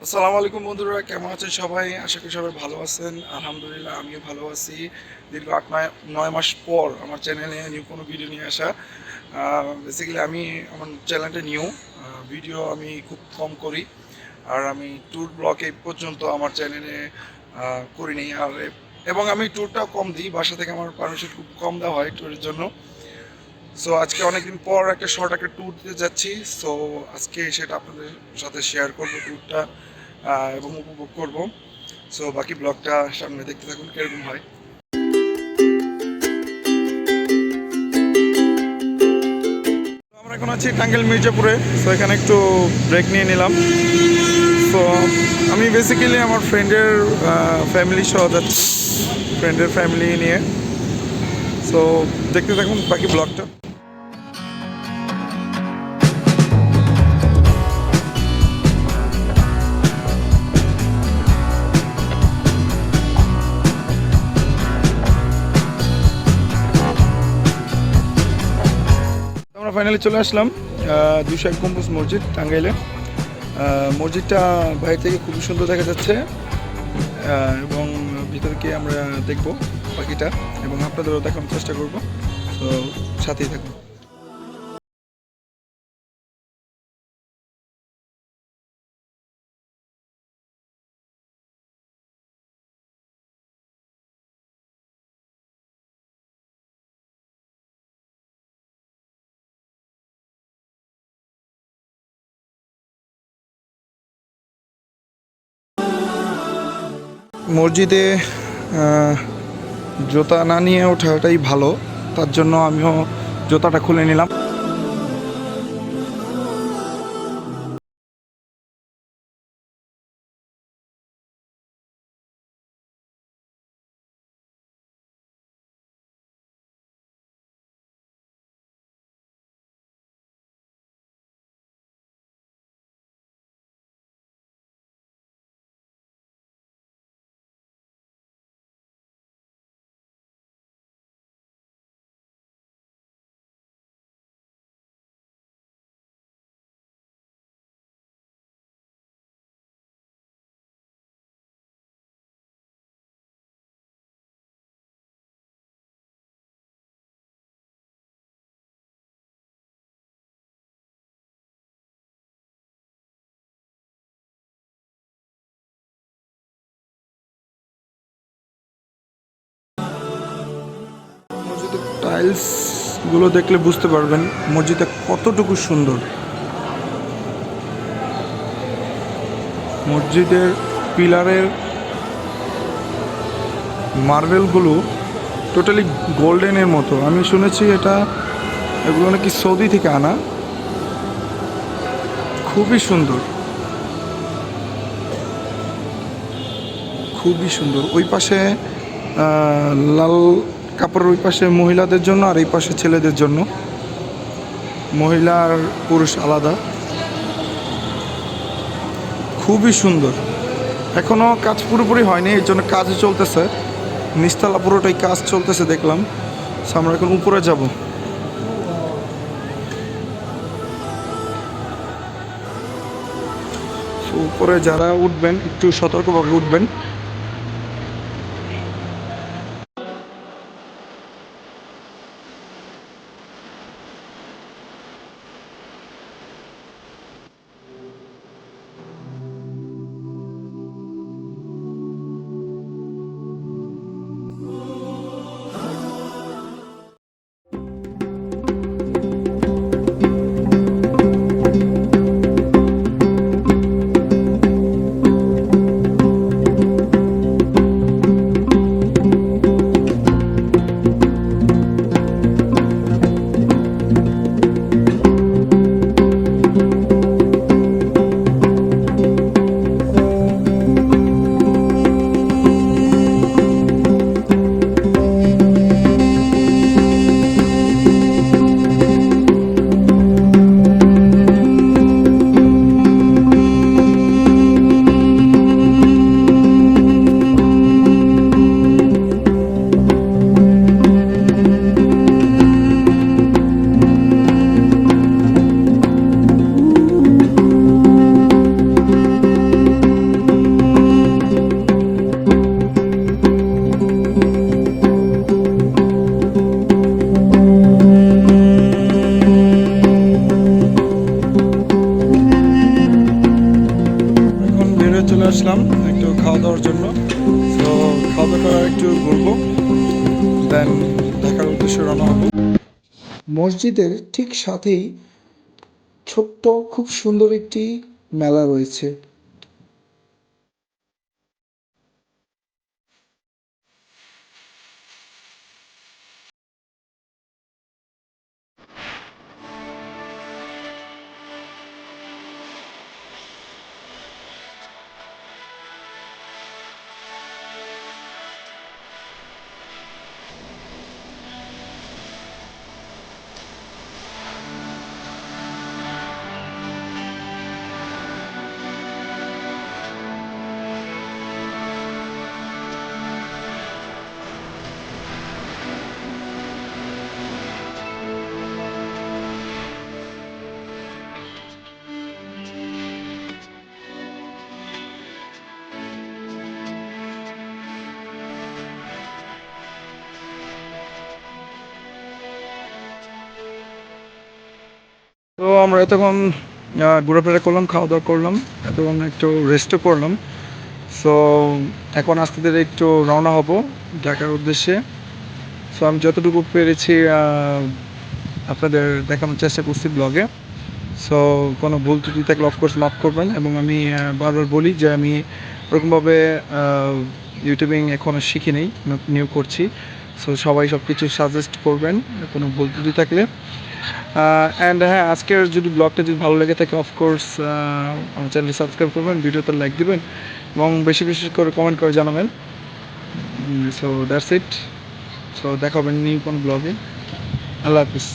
আসসালামু আলাইকুম বন্ধুরা, কেমন আছেন সবাই? আশা করি সবাই ভালো আছেন। আলহামদুলিল্লাহ আমিও ভালো আছি। দীর্ঘ ৮-৯ মাস পর আমার চ্যানেলে নিউ কোনো ভিডিও নিয়ে আসা। বেসিক্যালি আমি আমার চ্যানেলটা নিউ, ভিডিও আমি খুব কম করি। আর আমি ট্যুর ব্লগ এই পর্যন্ত আমার চ্যানেলে করিনি। এবং আমি ট্যুরটাও কম দিই, বাসা থেকে আমার পারমিশন খুব কম দেওয়া হয় ট্যুরের জন্য। সো আজকে অনেকদিন পর একটা শর্ট একটা ট্যুর দিতে যাচ্ছি। সো আজকে সেটা আপনাদের সাথে শেয়ার করবো ট্যুরটা এবং উপভোগ করব। সো বাকি ব্লগটা সামনে দেখতে থাকুন কিরকম হয়। আমরা এখন আছি টাঙ্গাইল মির্জাপুরে। সো এখানে একটু ব্রেক নিয়ে নিলাম। সো আমি বেসিক্যালি আমার ফ্রেন্ডের ফ্যামিলি সহ যাচ্ছি, ফ্রেন্ডের ফ্যামিলি নিয়ে। সো দেখতে থাকুন বাকি ব্লগটা। আমরা ফাইনালি চলে আসলাম ২০১ গম্বুজ মসজিদ টাঙ্গাইলে। মসজিদটা বাইরে থেকে খুবই সুন্দর দেখা যাচ্ছে এবং ভিতরে গিয়ে আমরা দেখব বাকিটা এবং আপনাদেরও দেখানোর চেষ্টা করব। তো সাথেই থাকুন। মসজিদে জুতা না নিয়ে ওঠাটাই ভালো, তার জন্য আমিও জুতাটা খুলে নিলাম। মসজিদের টাইলসগুলো দেখলে বুঝতে পারবেন মসজিদটা কতটুকু সুন্দর। মসজিদের পিলারের মার্বেলগুলো টোটালি গোল্ডেনের মতো। আমি শুনেছি এগুলো নাকি সৌদি থেকে আনা। খুবই সুন্দর, খুবই সুন্দর। ওই পাশে লাল কাপড়ের ওই পাশে মহিলাদের জন্য আর এই পাশে ছেলেদের জন্য, মহিলা আর পুরুষ আলাদা। খুবই সুন্দর। এখনও কাজ পুরোপুরি হয়নি, এই জন্য কাজ চলতেছে। নিচতলা পুরোটাই কাজ চলতেছে দেখলাম। সো আমরা এখন উপরে যাব। উপরে যারা উঠবেন একটু সতর্কভাবে উঠবেন। আসলাম একটু খাওয়া দাওয়ার জন্য। তো খাওয়া দাওয়া করে একটু ঘুরবো, দেন ঢাকার উদ্দেশ্যে রওনা হবো। মসজিদের ঠিক সাথেই ছোট্ট খুব সুন্দর একটি মেলা রয়েছে। তো আমরা এতক্ষণ ঘোরাফেরা করলাম, খাওয়া দাওয়া করলাম, এতক্ষণ একটু রেস্টও করলাম। সো এখন আস্তে ধীরে একটু রওনা হব ঢাকার উদ্দেশ্যে। সো আমি যতটুকু পেরেছি আপনাদের দেখানোর চেষ্টা করছি ব্লগে। সো কোনো ভুল ত্রুটি থাকলে অফকোর্স মাফ করবেন, এবং আমি বারবার বলি যে আমি ওরকমভাবে ইউটিউবিং এখনও শিখি নেই, নিউ করছি। সো সবাই সব কিছু সাজেস্ট করবেন কোনো ভুল ত্রুটি থাকলে। অ্যান্ড হ্যাঁ, আজকের যদি ব্লগটা যদি ভালো লেগে থাকে অফকোর্স আমার চ্যানেলটি সাবস্ক্রাইব করবেন, ভিডিওতে লাইক দিবেন, এবং বেশি বেশি করে কমেন্ট করে জানাবেন। So that's it. সো দেখা হবে নিউ কোনো ব্লগে। আল্লাহ হাফিজ।